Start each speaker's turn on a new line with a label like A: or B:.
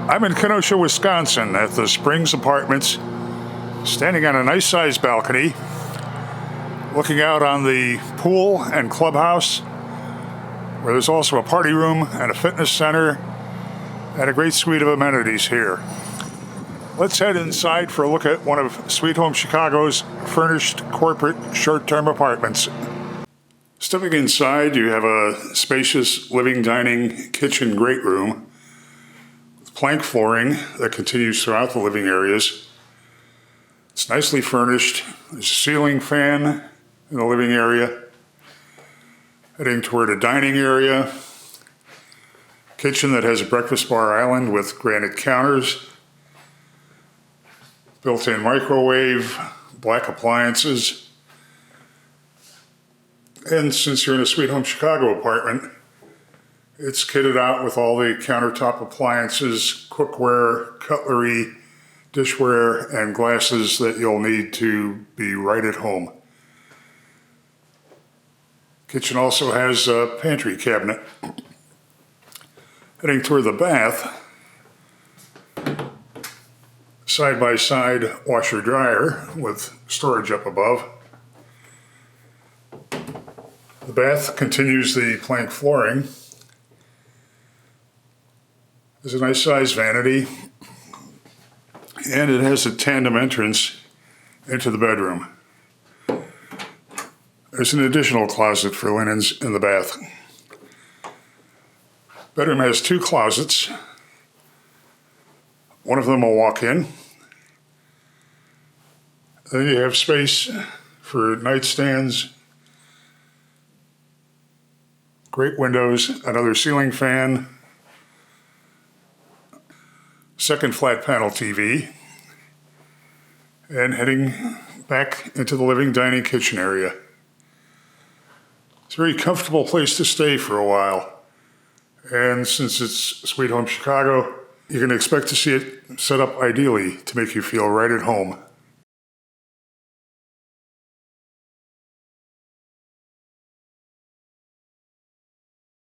A: I'm in Kenosha, Wisconsin at the Springs Apartments, standing on a nice sized balcony, looking out on the pool and clubhouse, where there's also a party room and a fitness center and a great suite of amenities here. Let's head inside for a look at one of Sweet Home Chicago's furnished corporate short-term apartments. Stepping inside, you have a spacious living, dining, kitchen great room with plank flooring that continues throughout the living areas. It's nicely furnished. There's a ceiling fan in the living area. Heading toward a dining area. Kitchen that has a breakfast bar island with granite counters. Built-in microwave, black appliances. And since you're in a Sweet Home Chicago apartment, it's kitted out with all the countertop appliances, cookware, cutlery, dishware, and glasses that you'll need to be right at home. Kitchen also has a pantry cabinet. Heading toward the bath, side-by-side washer-dryer with storage up above. The bath continues the plank flooring. There's a nice sized vanity, and it has a tandem entrance into the bedroom. There's an additional closet for linens in the bath. Bedroom has two closets. One of them will walk in. Then you have space for nightstands, great windows, another ceiling fan, second flat panel TV, and heading back into the living, dining, kitchen area. It's a very comfortable place to stay for a while. And since it's Sweet Home Chicago, you can expect to see it set up ideally to make you feel right at home.